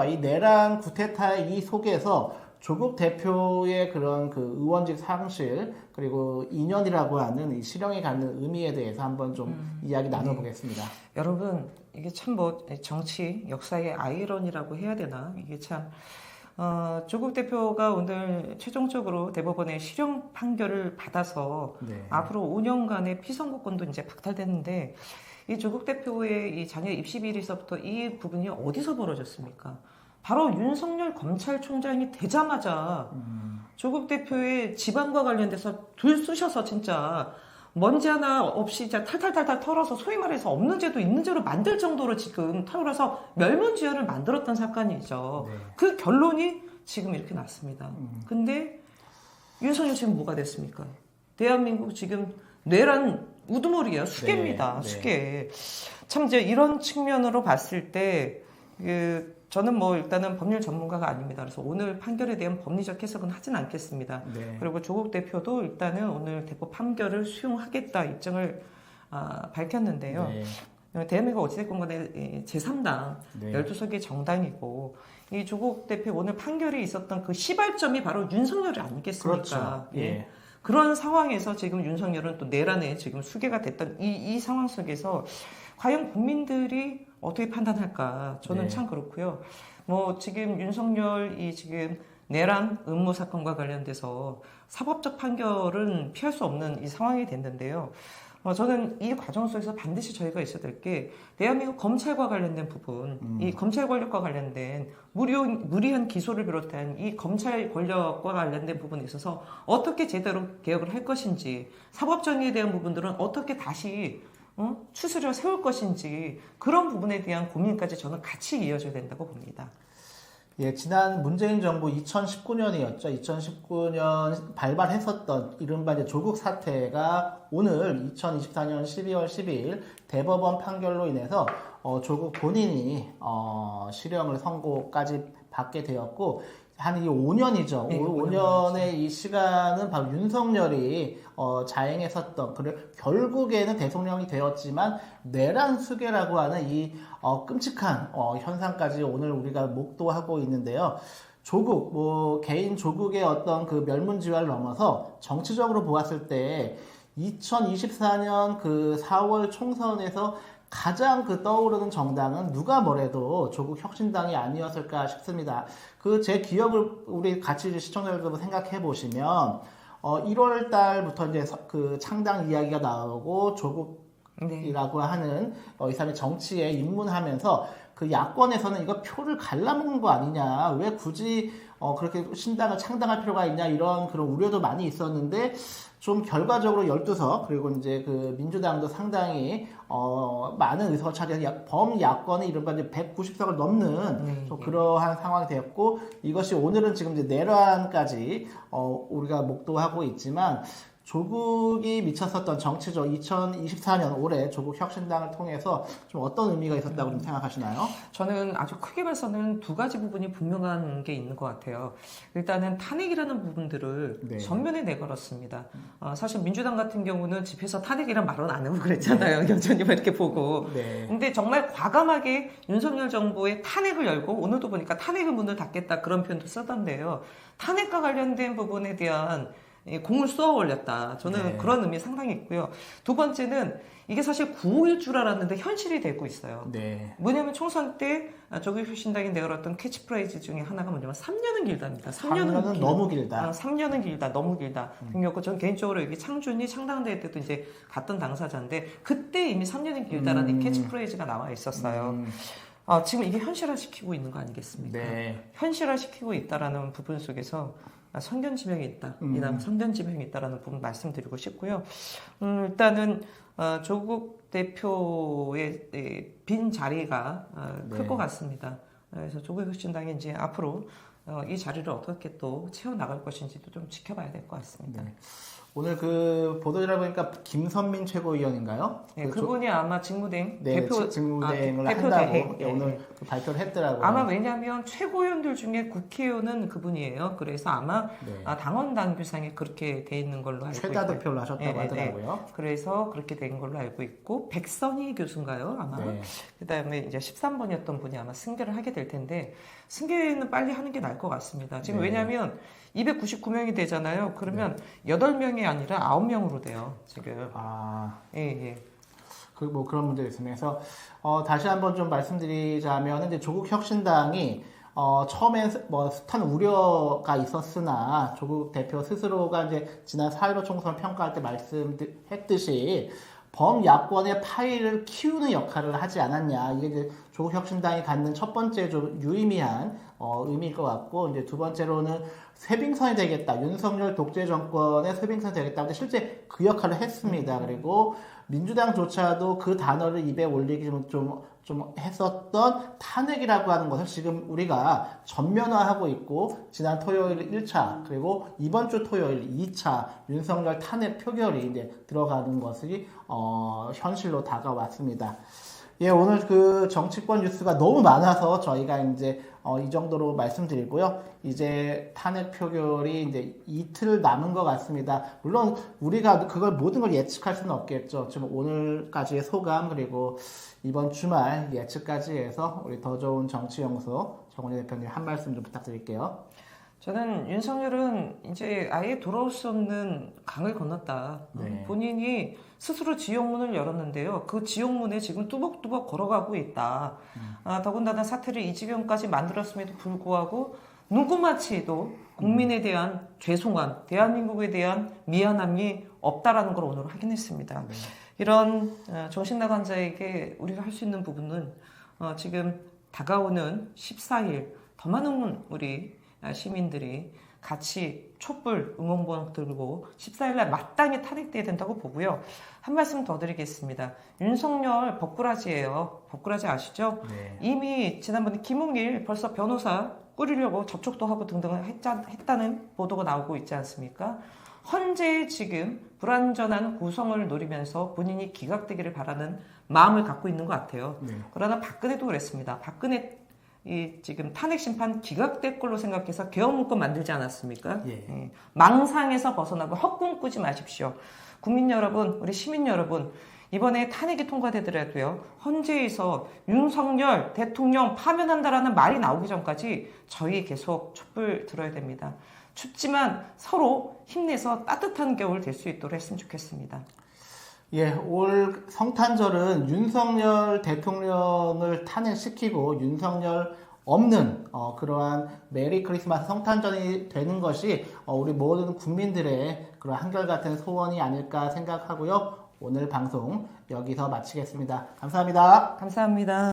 이 내란 구테타의 이 속에서 조국 대표의 그런 그 의원직 상실 그리고 2년이라고 하는 이 실형이 갖는 의미에 대해서 한번 좀 이야기 나눠보겠습니다. 여러분 이게 참 뭐 정치 역사의 아이러니라고 해야 되나 이게 참 조국 대표가 오늘 최종적으로 대법원의 실형 판결을 받아서 앞으로 5년간의 피선거권도 이제 박탈됐는데 이 조국 대표의 이 장애 입시 비리서부터 이 부분이 어디서 벌어졌습니까? 바로 윤석열 검찰총장이 되자마자 조국 대표의 집안과 관련돼서 들쑤셔서 진짜 먼지 하나 없이 진짜 탈탈탈탈 털어서 소위 말해서 없는 죄도 있는 죄로 만들 정도로 지금 털어서 멸문지연을 만들었던 사건이죠. 그 결론이 지금 이렇게 났습니다. 근데 윤석열 지금 뭐가 됐습니까? 대한민국 지금 뇌란 우두머리예요. 수개입니다. 수개. 참 이제 이런 측면으로 봤을 때 저는 뭐 일단은 법률 전문가가 아닙니다. 그래서 오늘 판결에 대한 법리적 해석은 하진 않겠습니다. 그리고 조국 대표도 일단은 오늘 대법 판결을 수용하겠다 입장을 밝혔는데요. 대한민국 어찌됐건 간에 제3당 12석의 정당이고 이 조국 대표 오늘 판결이 있었던 그 시발점이 바로 윤석열이 아니겠습니까? 그렇죠. 그런 상황에서 지금 윤석열은 또 내란에 지금 수개가 됐던 이 상황 속에서 과연 국민들이 어떻게 판단할까? 저는 참 그렇고요. 뭐 지금 윤석열 지금 내란 음모 사건과 관련돼서 사법적 판결은 피할 수 없는 이 상황이 됐는데요. 저는 이 과정 속에서 반드시 저희가 있어야 될 게 대한민국 검찰과 관련된 부분, 이 검찰 권력과 관련된 무리한 기소를 비롯한 이 검찰 권력과 관련된 부분에 있어서 어떻게 제대로 개혁을 할 것인지, 사법 정의에 대한 부분들은 어떻게 다시 추스려 세울 것인지 그런 부분에 대한 고민까지 저는 같이 이어져야 된다고 봅니다. 지난 문재인 정부 2019년이었죠. 2019년 발발했었던 이른바 이제 조국 사태가 오늘 2024년 12월 12일 대법원 판결로 인해서 조국 본인이 실형을 선고까지 받게 되었고 한 5년이죠. 5년의 이 시간은 바로 윤석열이 자행했었던 그래 결국에는 대통령이 되었지만 내란 수괴라고 하는 이 끔찍한 현상까지 오늘 우리가 목도하고 있는데요. 조국 개인 조국의 어떤 그 멸문지화를 넘어서 정치적으로 보았을 때 2024년 그 4월 총선에서 가장 떠오르는 정당은 누가 뭐래도 조국 혁신당이 아니었을까 싶습니다. 제 기억을 우리 같이 시청자들도 생각해 보시면 1월 달부터 이제 그 창당 이야기가 나오고 조국이라고 하는 이 사람이 정치에 입문하면서 그 야권에서는 이거 표를 갈라먹는 거 아니냐, 왜 굳이 그렇게 신당을 창당할 필요가 있냐, 이런 그런 우려도 많이 있었는데 좀 결과적으로 12석 그리고 이제 그 민주당도 상당히 많은 의석을 차지한 범야권의 이른바 이제 190석을 넘는 그러한 상황이 되었고, 이것이 오늘은 지금 이제 내란까지 우리가 목도하고 있지만 조국이 미쳤었던 정치적 2024년 올해 조국 혁신당을 통해서 좀 어떤 의미가 있었다고 좀 생각하시나요? 저는 아주 크게 봐서는 두 가지 부분이 분명한 게 있는 것 같아요. 일단은 탄핵이라는 부분들을 전면에 내걸었습니다. 사실 민주당 같은 경우는 집회에서 탄핵이란 말은 안 하고 그랬잖아요. 여전히 이렇게 보고. 근데 정말 과감하게 윤석열 정부의 탄핵을 열고 오늘도 보니까 탄핵의 문을 닫겠다 그런 표현도 쓰던데요. 탄핵과 관련된 부분에 대한 공을 쏘아 올렸다. 저는 그런 의미 상당히 있고요. 두 번째는 이게 사실 9호일 줄 알았는데 현실이 되고 있어요. 뭐냐면 총선 때 조국 혁신당이 내걸었던 캐치프레이즈 중에 하나가 뭐냐면 3년은 길다입니다. 3년은 너무 길다. 3년은 길다. 너무 길다. 그리고 전 개인적으로 여기 창준이 창당대회 때도 이제 갔던 당사자인데 그때 이미 3년은 길다라는 캐치프레이즈가 나와 있었어요. 지금 이게 현실화시키고 있는 거 아니겠습니까? 현실화시키고 있다라는 부분 속에서 선견지명이 있다. 이다음 선견지명이 있다라는 부분 말씀드리고 싶고요. 일단은 조국 대표의 빈 자리가 클 것 같습니다. 그래서 조국 혁신당이 이제 앞으로 이 자리를 어떻게 또 채워나갈 것인지도 좀 지켜봐야 될 것 같습니다. 네. 오늘 그 보도를 보니까 김선민 최고위원인가요? 네, 그분이 아마 직무대행 대표 직무대행을 대표 한다고 대행. 오늘 그 발표를 했더라고요. 아마 왜냐하면 최고위원들 중에 국회의원은 그분이에요. 그래서 아마 네. 당원 당규상에 그렇게 돼 있는 걸로 알고 최다 있고요. 득표를 하셨다고 하더라고요. 그래서 그렇게 된 걸로 알고 있고 백선희 교수인가요? 아마. 네. 그다음에 이제 13번이었던 분이 아마 승계를 하게 될 텐데 승계는 빨리 하는 게 나을 것 같습니다. 지금 네. 왜냐하면 299명이 되잖아요. 그러면 8명이 아니라 9명으로 돼요. 지금. 예. 그 뭐 그런 문제가 있습니다. 그래서 다시 한번 좀 말씀드리자면 이제 조국 혁신당이 처음에 뭐 숱한 우려가 있었으나 조국 대표 스스로가 이제 지난 4.15 총선을 평가할 때 말씀했듯이 범야권의 파일을 키우는 역할을 하지 않았냐. 이게 이제 조국 혁신당이 갖는 첫 번째 좀 유의미한 의미일 것 같고, 이제 두 번째로는 쇄빙선이 되겠다. 윤석열 독재 정권의 쇄빙선이 되겠다. 근데 실제 그 역할을 했습니다. 그리고 민주당조차도 그 단어를 입에 올리기 좀 했었던 탄핵이라고 하는 것을 지금 우리가 전면화하고 있고, 지난 토요일 1차, 그리고 이번 주 토요일 2차 윤석열 탄핵 표결이 이제 들어가는 것이, 현실로 다가왔습니다. 예, 오늘 그 정치권 뉴스가 너무 많아서 저희가 이제 이 정도로 말씀드리고요. 이제 탄핵 표결이 이제 이틀 남은 것 같습니다. 물론 우리가 그걸 모든 걸 예측할 수는 없겠죠. 지금 오늘까지의 소감 그리고 이번 주말 예측까지 해서 우리 더 좋은 정치연구소 정원희 대표님 한 말씀 좀 부탁드릴게요. 저는 윤석열은 이제 아예 돌아올 수 없는 강을 건넜다. 네. 본인이 스스로 지옥문을 열었는데요. 그 지옥문에 지금 뚜벅뚜벅 걸어가고 있다. 더군다나 사태를 이 지경까지 만들었음에도 불구하고 누구마치도 국민에 대한 죄송함, 대한민국에 대한 미안함이 없다라는 걸 오늘 확인했습니다. 네. 이런 정신나간 자에게 우리가 할 수 있는 부분은 지금 다가오는 14일 더 많은 우리 시민들이 같이 촛불 응원봉 들고 14일날 마땅히 탄핵돼야 된다고 보고요. 한 말씀 더 드리겠습니다. 윤석열 법꾸라지예요. 법꾸라지 아시죠? 네. 이미 지난번에 김웅일 벌써 변호사 꾸리려고 접촉도 하고 등등 했다는 보도가 나오고 있지 않습니까? 헌재 지금 불완전한 구성을 노리면서 본인이 기각되기를 바라는 마음을 갖고 있는 것 같아요. 네. 그러나 박근혜도 그랬습니다. 박근혜 지금 탄핵 심판 기각될 걸로 생각해서 개헌문건 만들지 않았습니까? 예. 망상에서 벗어나고 헛꿈 꾸지 마십시오. 국민 여러분, 우리 시민 여러분, 이번에 탄핵이 통과되더라도요, 헌재에서 윤석열 대통령 파면한다라는 말이 나오기 전까지 저희 계속 촛불 들어야 됩니다. 춥지만 서로 힘내서 따뜻한 겨울 될 수 있도록 했으면 좋겠습니다. 예, 올 성탄절은 윤석열 대통령을 탄핵시키고 윤석열 없는 그러한 메리 크리스마스 성탄절이 되는 것이 우리 모든 국민들의 그런 한결같은 소원이 아닐까 생각하고요. 오늘 방송 여기서 마치겠습니다. 감사합니다. 감사합니다.